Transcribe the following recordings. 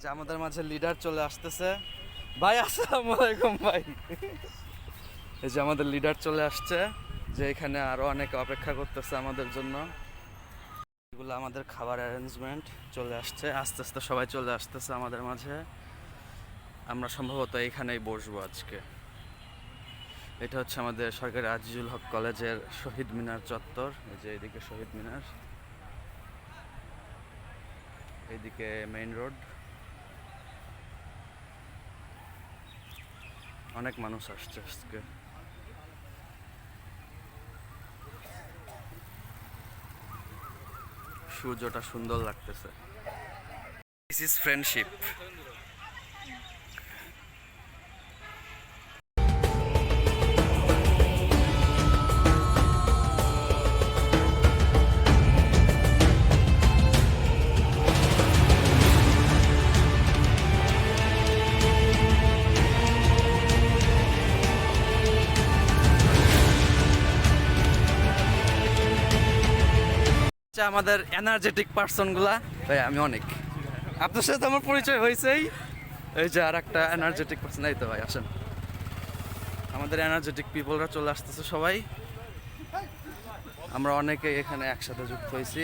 যে আমাদের মাঝে লিডার চলে আসতেছে। ভাই আসসালামু আলাইকুম ভাই। এই যে আমাদের লিডার চলে আসছে, যে এখানে আরো অনেকে অপেক্ষা করতেছে আমাদের জন্য। এগুলো আমাদের খাবার অ্যারেঞ্জমেন্ট চলে আসছে, আস্তে আস্তে সবাই চলে আসতেছে আমাদের মাঝে। আমরা সম্ভবত এইখানেই বসবো আজকে। এটা হচ্ছে আমাদের সরকারি আজিজুল হক কলেজের শহীদ মিনার চত্বর। এই যে এইদিকে শহীদ মিনার, এইদিকে মেইন রোড। অনেক মানুষ আসছে আজকে। সূর্যটা সুন্দর লাগতেছে। This is friendship. আমাদের এনার্জেটিক পার্সন গুলা ভাই, আমি অনেক আপনার সাথে আমার পরিচয় হয়েছেই। এই যে আর একটা এনার্জেটিক পার্সন, এই তো ভাই আসেন। আমাদের এনার্জেটিক পিপলরা চলে আসতেছে সবাই। আমরা অনেকে এখানে একসাথে যুক্ত হয়েছি।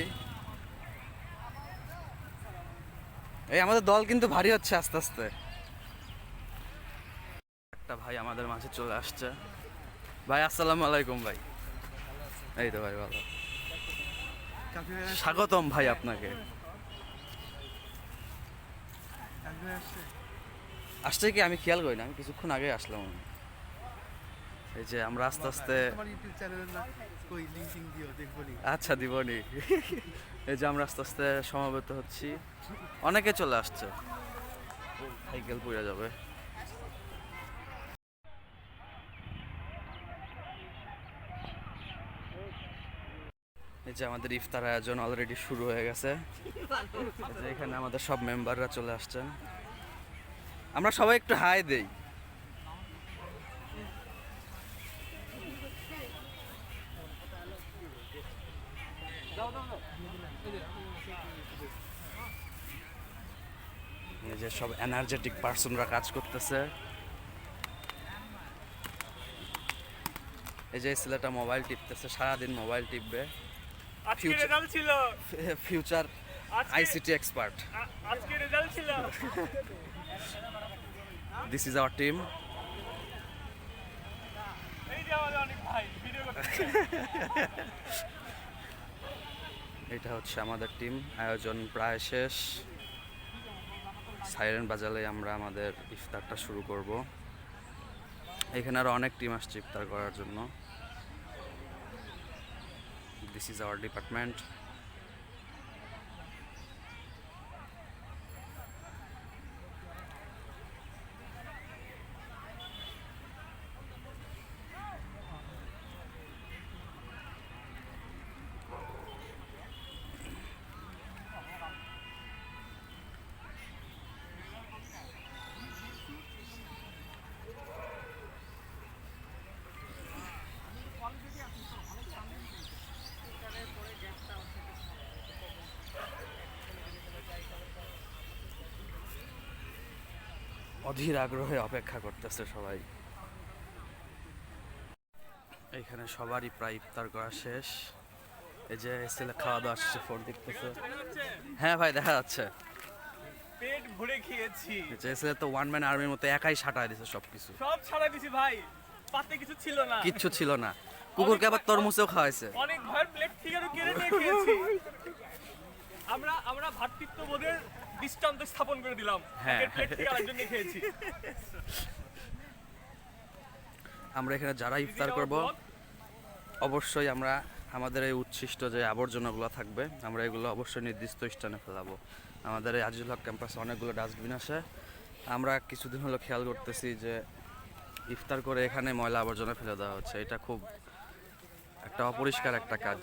এই আমাদের দল কিন্তু ভারী হচ্ছে আস্তে আস্তে। একটা ভাই আমাদের মাঝে চলে আসছে। ভাই আসসালামু আলাইকুম ভাই। এই তো ভাই ভালো, স্বাগতম ভাই আপনাকে। আসছে কি আমি খেয়াল করি না, আমি কিছুক্ষণ আগে আসলাম। এই যে আমরা আস্তে আস্তে, আচ্ছা দিবনি। এই যে আমরা আস্তে আস্তে সমাবেত হচ্ছি, অনেকে চলে আসছে। সাইকেল পড়ে যাবে। এই যে আমাদের ইফতার আয়োজন অলরেডি শুরু হয়ে গেছে। এখানে আমাদের সব মেম্বাররা চলে আসছেন। আমরা সবাই একটু হাই দেই। এই যে সব এনার্জেটিক পার্সনরা কাজ করতেছে। এই যে ছেলেটা মোবাইল টিপতেছে, সারাদিন মোবাইল টিপবে। Future ICT expert. This is our team. এটা হচ্ছে আমাদের টিম। আয়োজন প্রায় শেষ। সাইরেন বাজালে আমরা আমাদের ইফতারটা শুরু করব। এখানে আরো অনেক টিম আসছে ইফতার করার জন্য। This is our department. অধীর আগ্রহে অপেক্ষা করতেছে সবাই। এইখানে সবারই প্রায় ইফতার করা শেষ। এই যে ছেলে খাওয়া দাওয়া আসছে, ফোন দেখতেছে। হ্যাঁ ভাই দেখা যাচ্ছে, পেট ভরে খেয়েছি। যে ছেলে তো ওয়ান ম্যান আর্মির মতো একাই সাটায় দিছে সবকিছু। সব ছাড়া দিছি ভাই, পাতে কিছু ছিল না, কিচ্ছু ছিল না। কুকুরকে আবার তরমুজও খাওয়াইছে। অনেক ভয়ের প্লেট থেকে আরো কেড়ে নিয়ে খেয়েছি। আমরা ভ্রাতৃত্ববোধের দৃষ্টান্ত স্থাপন করে দিলাম। হ্যাঁ, প্লেট থেকে আরেকজন নিয়ে খেয়েছি। আমরা এখানে যারা ইফতার করব অবশ্যই আমরা আমাদের এই উচ্ছিষ্ট যে আবর্জনাগুলো থাকবে, আমরা এগুলো অবশ্যই নির্দিষ্ট স্থানে ফেলাবো। আমাদের এই আজিজুল হক ক্যাম্পাসে অনেকগুলো ডাস্টবিন আছে। আমরা কিছুদিন হলো খেয়াল করতেছি যে ইফতার করে এখানে ময়লা আবর্জনা ফেলে দেওয়া হচ্ছে। এটা খুব একটা অপরিষ্কার একটা কাজ।